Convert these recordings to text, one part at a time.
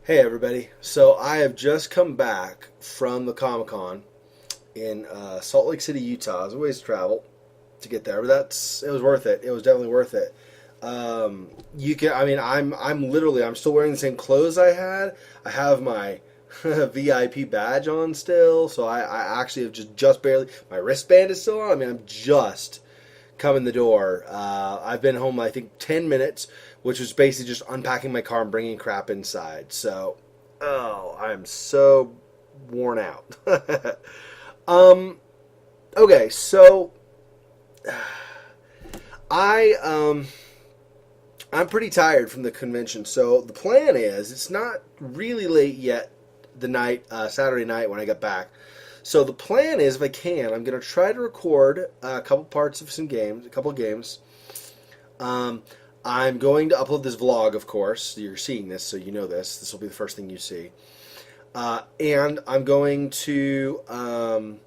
Hey everybody. So I have just come back from the Comic-Con in Salt Lake City, Utah. It was a ways to travel to get there, but it was worth it. It was definitely worth it. You can I mean I'm still wearing the same clothes I had. I have my VIP badge on still, so I actually have just barely, my wristband is still on. I mean, I'm just come in the door. I've been home, I think, 10 minutes, which was basically just unpacking my car and bringing crap inside. So, I am so worn out. um, okay, so I I'm pretty tired from the convention. So the plan is, it's not really late yet. The night, Saturday night when I got back. So the plan is, if I can, I'm going to try to record a couple parts of some games, a couple of games. I'm going to upload this vlog, of course. You're seeing this, so you know this. This will be the first thing you see. And I'm going to...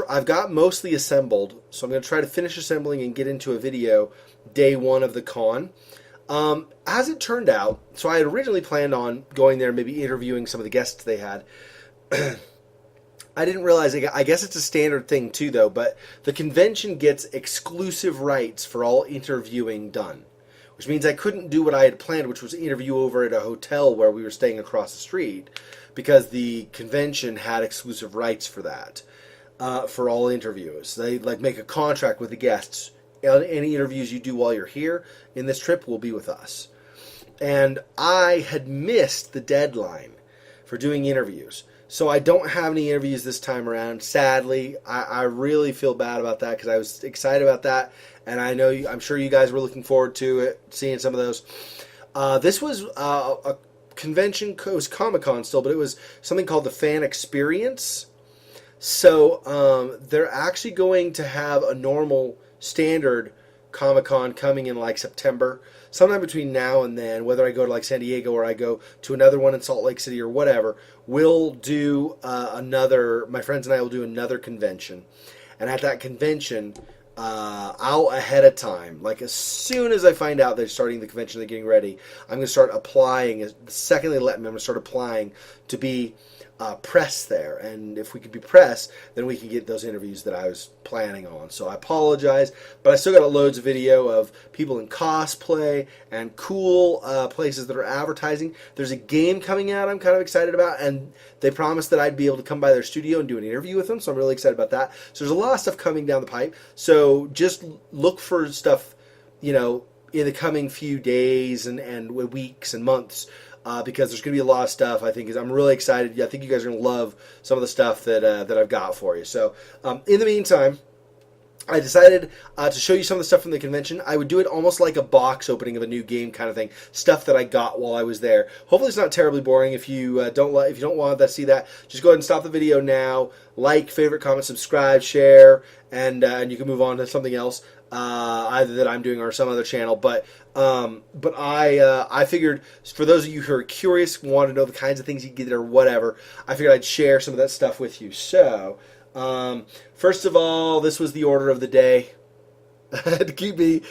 I've got mostly assembled, so I'm going to try to finish assembling and get into a video day one of the con. As it turned out, so I had originally planned on going there and maybe interviewing some of the guests they had. I didn't realize, I guess it's a standard thing too, though, but the convention gets exclusive rights for all interviewing done, which means I couldn't do what I had planned, which was interview over at a hotel where we were staying across the street, because the convention had exclusive rights for that, for all interviews. They make a contract with the guests. Any interviews you do while you're here in this trip will be with us. And I had missed the deadline for doing interviews. So I don't have any interviews this time around. Sadly, I really feel bad about that, because I was excited about that, and I'm sure you guys were looking forward to it, seeing some of those. This was a convention, it was Comic-Con still, but it was something called the Fan Experience. So they're actually going to have a normal standard Comic-Con coming in like September, sometime between now and then. Whether I go to like San Diego or I go to another one in Salt Lake City or whatever, we'll do my friends and I will do another convention. And at that convention, I'll ahead of time, like as soon as I find out they're starting the convention, they're getting ready, I'm going to start applying. The second they let me, I'm going to start applying to be press there, and if we could be press, then we can get those interviews that I was planning on. So I apologize, but I still got loads of video of people in cosplay and cool places that are advertising. There's a game coming out I'm kind of excited about, and they promised that I'd be able to come by their studio and do an interview with them, so I'm really excited about that. So there's a lot of stuff coming down the pipe, so just look for stuff, in the coming few days and weeks and months, because there's going to be a lot of stuff. I'm really excited. I think you guys are going to love some of the stuff that I've got for you. So in the meantime, I decided to show you some of the stuff from the convention. I would do it almost like a box opening of a new game kind of thing, stuff that I got while I was there. Hopefully it's not terribly boring. If you don't want to see that, just go ahead and stop the video now. Like, favorite, comment, subscribe, share, and you can move on to something else, either that I'm doing or some other channel. But I figured, for those of you who are curious, want to know the kinds of things you get or whatever, I figured I'd share some of that stuff with you. So, first of all, this was the order of the day to keep me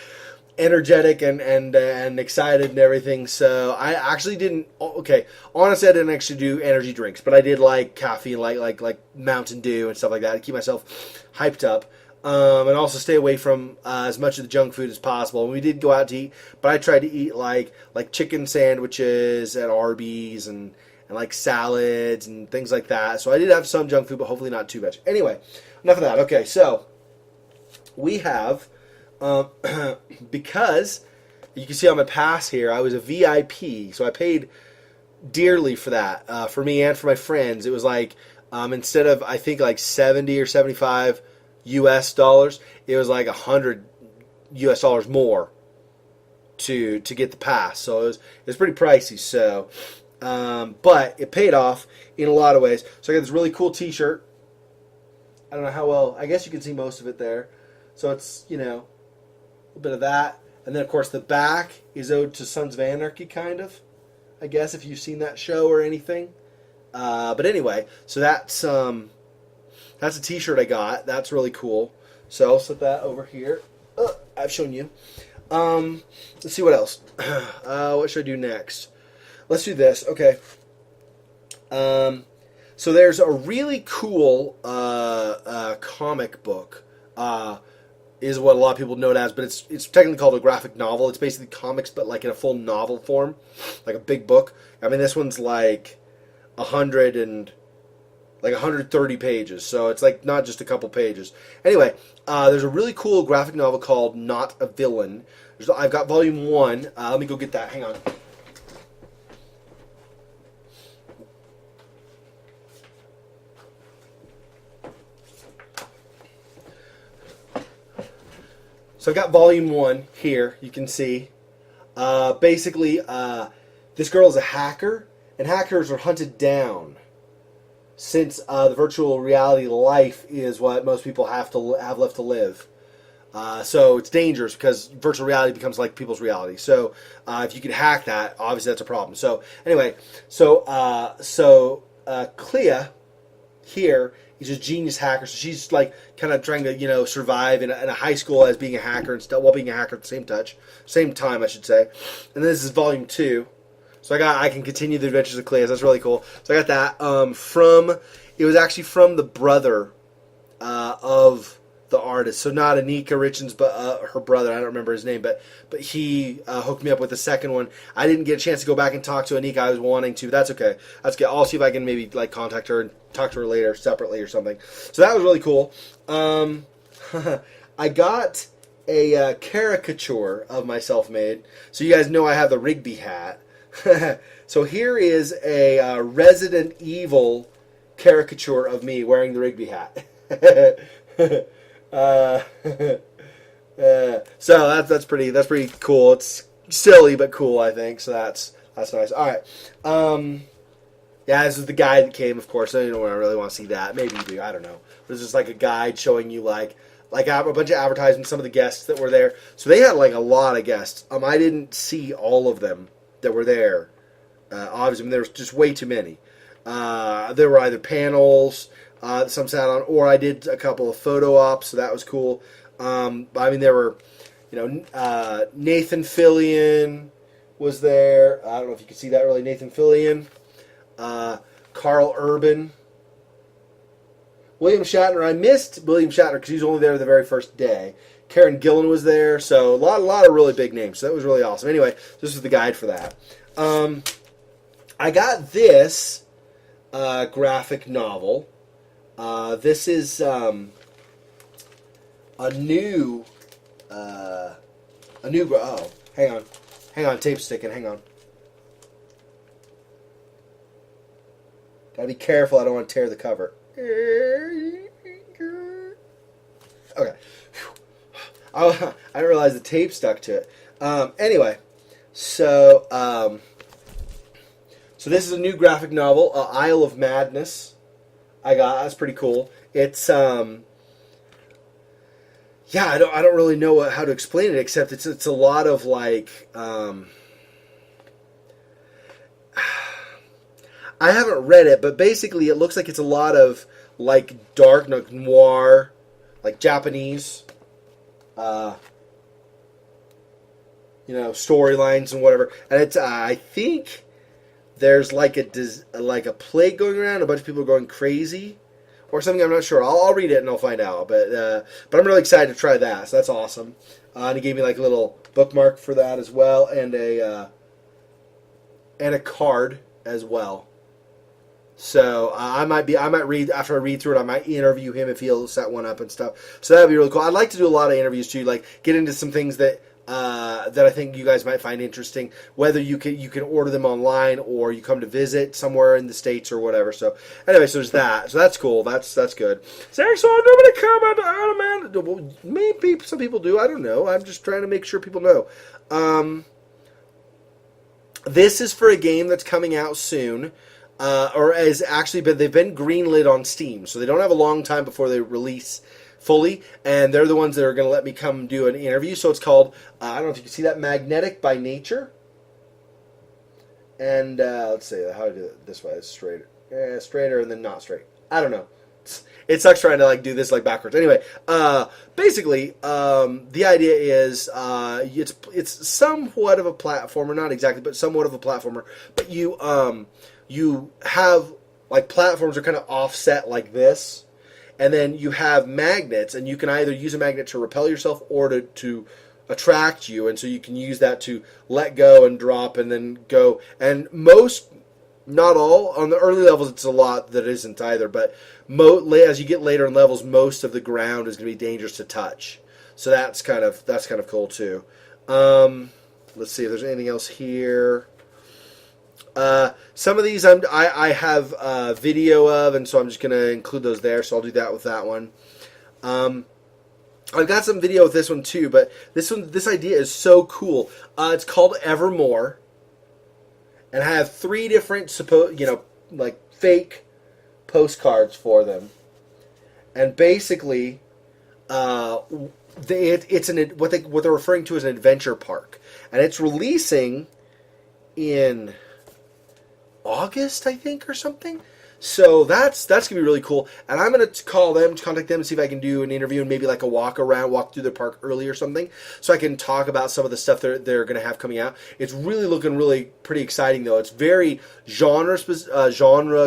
energetic and excited and everything. So I actually didn't. Okay, honestly, I didn't actually do energy drinks, but I did like caffeine, like Mountain Dew and stuff like that to keep myself hyped up. And also stay away from as much of the junk food as possible. And we did go out to eat, but I tried to eat like chicken sandwiches at Arby's and like salads and things like that. So I did have some junk food, but hopefully not too much. Anyway, enough of that. Okay, so we have, because you can see on my pass here, I was a VIP, so I paid dearly for that, for me and for my friends. It was like, instead of, I think, like 70 or 75 US dollars, it was like 100 US dollars more to get the pass. So it was pretty pricey. So, but it paid off in a lot of ways. So I got this really cool T-shirt. I don't know how well. I guess you can see most of it there. So it's a little bit of that, and then of course the back is ode to Sons of Anarchy, kind of. I guess if you've seen that show or anything. But anyway, so that's a T-shirt I got. That's really cool. So I'll set that over here. I've shown you. Let's see what else. What should I do next? let's do this. Okay. So there's a really cool comic book. Is what a lot of people know it as, but it's technically called a graphic novel. It's basically comics, but like in a full novel form, like a big book. I mean, this one's like 130 pages, so it's like not just a couple pages. Anyway, there's a really cool graphic novel called Not a Villain. I've got volume 1. Let me go get that. Hang on. So I've got volume 1 here. You can see. Basically, this girl is a hacker, and hackers are hunted down. Since the virtual reality life is what most people have left to live. So it's dangerous because virtual reality becomes like people's reality. So if you can hack that, obviously that's a problem. So anyway, Clea here is a genius hacker. So she's like kind of trying to survive in a high school as being a hacker and still while being a hacker at the same time I should say. And this is volume 2. So I can continue the adventures of Clea. That's really cool. So I got that it was actually from the brother of the artist. So not Anika Richens, but her brother. I don't remember his name, but he hooked me up with the second one. I didn't get a chance to go back and talk to Anika. I was wanting to. That's okay. That's good. I'll see if I can maybe like contact her and talk to her later separately or something. So that was really cool. I got a caricature of myself made. So you guys know I have the Rigby hat. So here is a Resident Evil caricature of me wearing the Rigby hat. So that's pretty cool. It's silly but cool, I think. So that's nice. All right. Yeah, this is the guide that came. Of course, I don't really want to see that. Maybe you do. I don't know. This is like a guide showing you like a bunch of advertisements. Some of the guests that were there. So they had like a lot of guests. I didn't see all of them that were there. Obviously, there was just way too many. There were either panels some sat on, or I did a couple of photo ops, so that was cool. There were, Nathan Fillion was there. I don't know if you can see that really. Nathan Fillion, Carl Urban, William Shatner. I missed William Shatner because he was only there the very first day. Karen Gillan was there, so a lot of really big names. So that was really awesome. Anyway, this is the guide for that. I got this graphic novel. This is a new. Oh, hang on, tape sticking. Hang on. Gotta be careful. I don't want to tear the cover. Okay. I didn't realize the tape stuck to it. Anyway, so this is a new graphic novel, Isle of Madness. That's pretty cool. It's I don't really know how to explain it, except it's a lot of like I haven't read it, but basically it looks like it's a lot of like dark noir, like Japanese storylines and whatever. And it's I think there's like a plague going around. A bunch of people are going crazy or something. I'm not sure. I'll read it and I'll find out. But I'm really excited to try that. So that's awesome. And he gave me like a little bookmark for that as well, and a card as well. So I might read after I read through it. I might interview him if he'll set one up and stuff. So that'd be really cool. I'd like to do a lot of interviews too, like get into some things that I think you guys might find interesting. Whether you can order them online or you come to visit somewhere in the States or whatever. So anyway, so there's that. So that's cool. That's good. Xexor, nobody comment on man. Well, maybe some people do. I don't know. I'm just trying to make sure people know. This is for a game that's coming out soon. They've been greenlit on Steam, so they don't have a long time before they release fully, and they're the ones that are going to let me come do an interview. So it's called, I don't know if you can see that, Magnetic by Nature. And let's see how to do it this way. It's straighter and then not straight. I don't know. it sucks trying to like do this like backwards. Anyway, basically, the idea is it's somewhat of a platformer, not exactly, but somewhat of a platformer. But you have like platforms are kind of offset like this, and then you have magnets, and you can either use a magnet to repel yourself or to attract you, and so you can use that to let go and drop and then go. And most, not all, on the early levels it's a lot that isn't either, but as you get later in levels, most of the ground is going to be dangerous to touch. So that's kind of cool too. Let's see if there's anything else here. Some of these I have video of, and so I'm just going to include those there, so I'll do that with that one. I've got some video with this one too, but this idea is so cool. It's called Evermore, and I have 3 different like fake postcards for them, and basically, it's what they're referring to as an adventure park, and it's releasing in August, I think, or something. So that's going to be really cool. And I'm going to contact them, and see if I can do an interview and maybe like a walk through the park early or something, so I can talk about some of the stuff they're going to have coming out. It's really looking really pretty exciting, though. It's very genre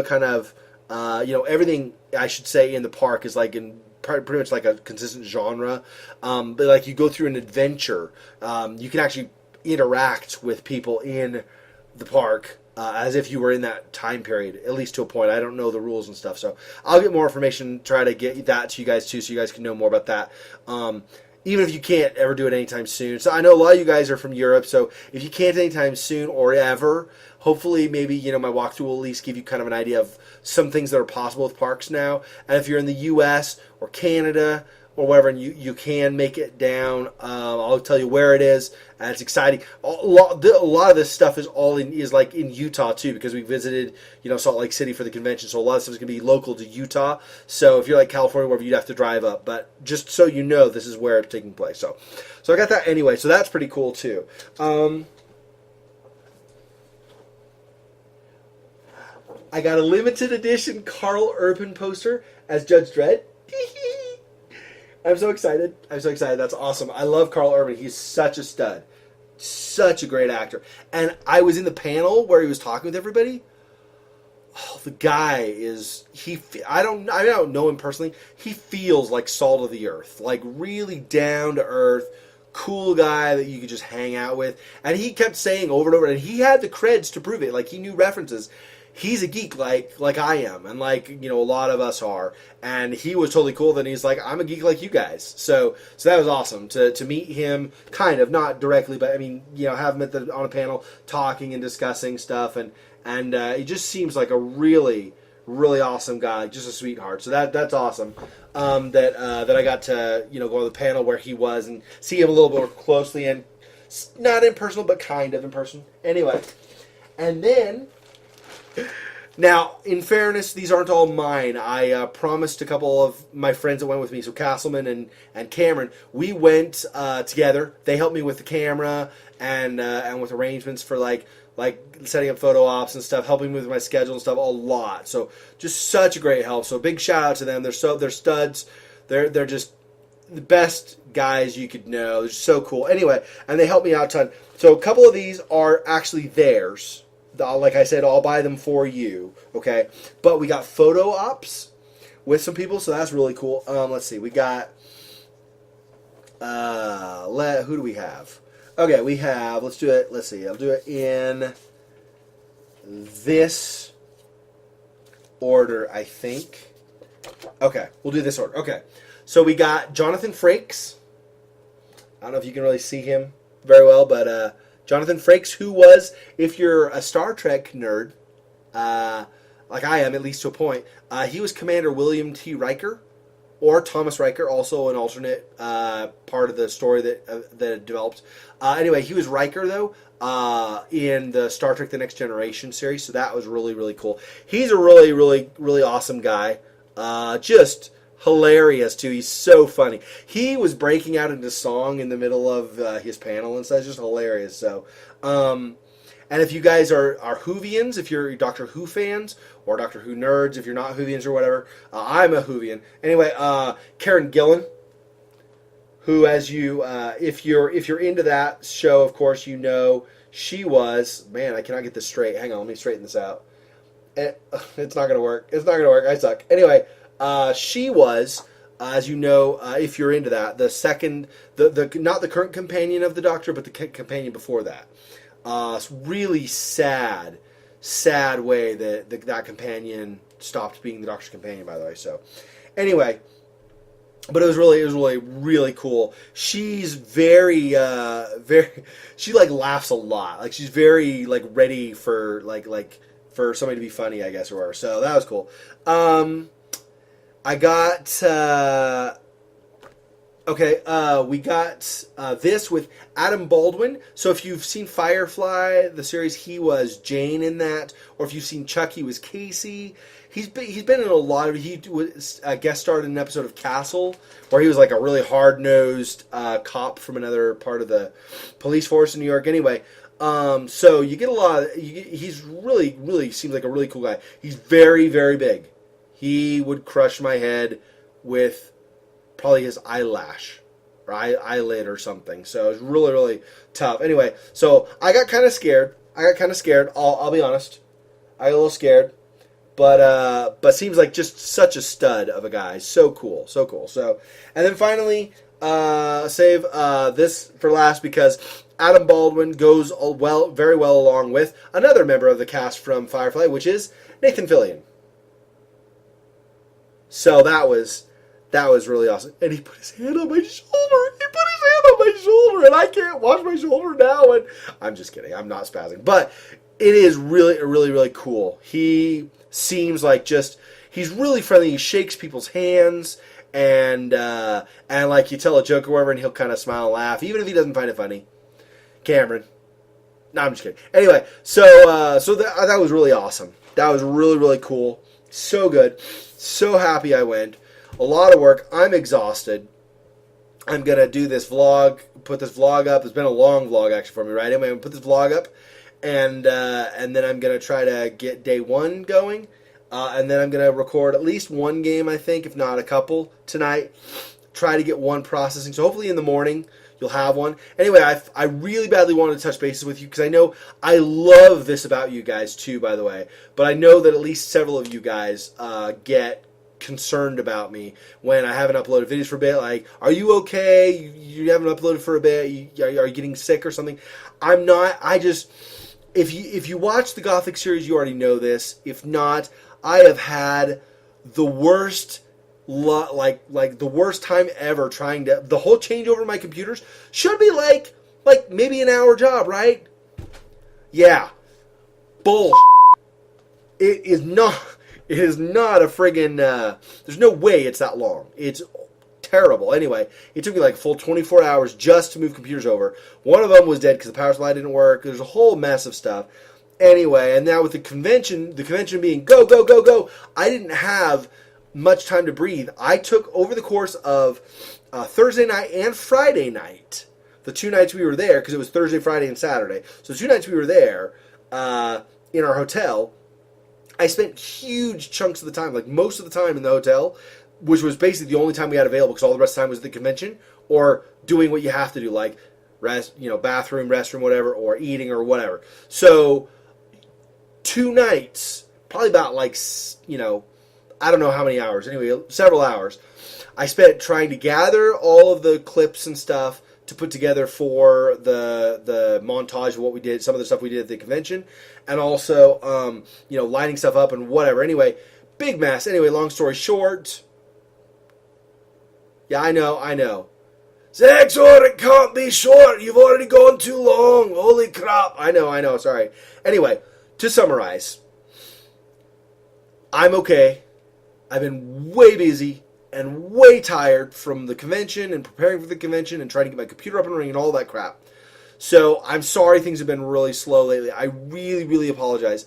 kind of, everything I should say in the park is like in pretty much like a consistent genre. But like you go through an adventure, you can actually interact with people in the park. As if you were in that time period, at least to a point. I don't know the rules and stuff, so I'll get more information, try to get that to you guys too, so you guys can know more about that. Even if you can't ever do it anytime soon. So I know a lot of you guys are from Europe, so if you can't anytime soon or ever, hopefully maybe, my walkthrough will at least give you kind of an idea of some things that are possible with parks now. And if you're in the U.S. or Canada or wherever, and you can make it down, I'll tell you where it is, and it's exciting. A lot of this stuff is like in Utah too, because we visited Salt Lake City for the convention, so a lot of stuff is going to be local to Utah. So if you're like California, wherever, you'd have to drive up, but just so you know, this is where it's taking place. So I got that anyway, so that's pretty cool too. I got a limited edition Carl Urban poster as Judge Dredd. I'm so excited. That's awesome. I love Carl Urban. He's such a stud. Such a great actor. And I was in the panel where he was talking with everybody. Oh, the guy is... I don't know him personally. He feels like salt of the earth. Like really down to earth. Cool guy that you could just hang out with. And he kept saying over and over, and he had the creds to prove it. Like he knew references. He's a geek like I am, and like a lot of us are, and he was totally cool. Then he's like, I'm a geek like you guys. So that was awesome to meet him, kind of, not directly, but I mean, have him on a panel talking and discussing stuff, and he just seems like a really, really awesome guy, just a sweetheart. So that's awesome. That I got to go on the panel where he was and see him a little bit more closely, and not in person, but kind of in person. Anyway, and then. Now, in fairness, these aren't all mine. I promised a couple of my friends that went with me, so Castleman and Cameron, we went together. They helped me with the camera and with arrangements for like setting up photo ops and stuff, helping me with my schedule and stuff a lot. So just such a great help. So big shout out to them. They're studs. They're just the best guys you could know. They're so cool. Anyway, and they helped me out a ton. So a couple of these are actually theirs. Like I said, I'll buy them for you, okay? But we got photo ops with some people, so that's really cool. Let's see, we got, who do we have? Okay, we have, let's do it, let's see, I'll do it in this order, I think. Okay, we'll do this order, okay. So we got Jonathan Frakes. I don't know if you can really see him very well, but, Jonathan Frakes, who was, if you're a Star Trek nerd, like I am, at least to a point, he was Commander William T. Riker, or Thomas Riker, also an alternate part of the story that developed. Anyway, he was Riker, though, in the Star Trek The Next Generation series, so that was really, really cool. He's a really, really, really awesome guy. Just hilarious too. He's so funny. He was breaking out into song in the middle of his panel, and so it's just hilarious. So, And if you guys are Whovians, if you're Doctor Who fans, or Doctor Who nerds, if you're not Whovians or whatever, I'm a Whovian. Anyway, Karen Gillan, who, as you, if you're into that show, of course, you know she was. Man, I cannot get this straight. Hang on, let me straighten this out. It's not gonna work. It's not gonna work. I suck. Anyway, she was, as you know, if you're into that, the second, the not the current companion of the Doctor, but the companion before that. It's really sad way that companion stopped being the Doctor's companion. By the way, so anyway. But it was really cool. She's very, she like laughs a lot. Like she's very like ready for for somebody to be funny, I guess, or whatever. So that was cool. I got, we got this with Adam Baldwin. So if you've seen Firefly, the series, he was Jane in that. Or if you've seen Chuck, he was Casey. He's been in a lot of... He was guest starred in an episode of Castle, where he was like a really hard-nosed cop from another part of the police force in New York. Anyway, so you get a lot of... He's really seems like a really cool guy. He's very, very big. He would crush my head with probably his eyelash or eyelid or something. So it was really tough. Anyway, so I got kind of scared. I'll be honest. I got a little scared. But seems like just such a stud of a guy. So cool. So, and then finally, save this for last because Adam Baldwin goes very well along with another member of the cast from Firefly, which is Nathan Fillion. So that was really awesome. And he put his hand on my shoulder. And I can't wash my shoulder now. And I'm just kidding. I'm not spazzing. But it is really cool. He seems like he's really friendly. He shakes people's hands. And like you tell a joke or whatever, and he'll kind of smile and laugh, even if he doesn't find it funny. Cameron. No, I'm just kidding. Anyway, so that was really awesome. That was really cool. So good. So happy I went. A lot of work. I'm exhausted. I'm going to do this vlog, put this vlog up. It's been a long vlog actually for me, right? Anyway, I'm going to put this vlog up, and then I'm going to try to get day one going. And then I'm going to record at least one game, I think, if not a couple tonight. Try to get one processing. So hopefully in the morning you'll have one. Anyway, I really badly wanted to touch bases with you because I know I love this about you guys too, by the way. But I know that at least several of you guys get concerned about me when I haven't uploaded videos for a bit. Like, are you okay? You haven't uploaded for a bit. Are you getting sick or something? I'm not. I just, if you watch the Gothic series, you already know this. If not, I have had the worst, like the worst time ever trying to. The whole changeover of my computers should be like maybe an hour job, right? Yeah, bull. It is not. It is not a friggin'. There's no way it's that long. It's terrible. Anyway, it took me like a full 24 hours just to move computers over. One of them was dead because the power supply didn't work. There's a whole mess of stuff. Anyway, and now with the convention being go, I didn't have much time to breathe. I took over the course of Thursday night and Friday night, the 2 nights we were there, because it was Thursday, Friday, and Saturday. So 2 nights we were there in our hotel. I spent huge chunks of the time, like most of the time in the hotel, which was basically the only time we had available because all the rest of the time was at the convention or doing what you have to do, like bathroom, restroom, whatever, or eating or whatever. So 2 nights, probably about I don't know how many hours. Anyway, several hours. I spent trying to gather all of the clips and stuff to put together for the montage of what we did, some of the stuff we did at the convention, and also lining stuff up and whatever. Anyway, big mess. Anyway, long story short. Yeah, I know. Xexor, it can't be short. You've already gone too long. Holy crap. I know. Sorry. Anyway, to summarize, I'm okay. I've been way busy and way tired from the convention and preparing for the convention and trying to get my computer up and running and all that crap. So I'm sorry things have been really slow lately. I really apologize.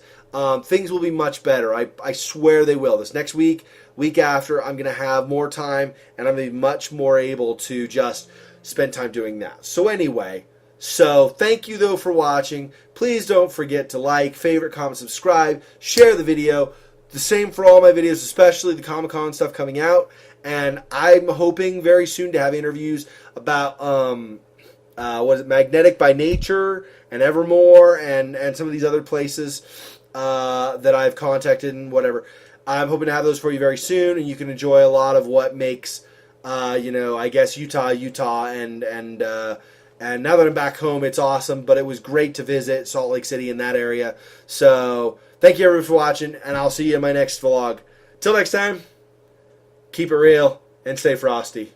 Things will be much better. I swear they will. This next week after, I'm going to have more time and I'm going to be much more able to just spend time doing that. So anyway, So thank you, though, for watching. Please don't forget to like, favorite, comment, subscribe, share the video. The same for all my videos, especially the Comic-Con stuff coming out. And I'm hoping very soon to have interviews about Magnetic by Nature and Evermore and some of these other places that I've contacted and whatever. I'm hoping to have those for you very soon, and you can enjoy a lot of what makes, I guess Utah, and now that I'm back home, it's awesome. But it was great to visit Salt Lake City in that area. So thank you everyone for watching, and I'll see you in my next vlog. Till next time, keep it real and stay frosty.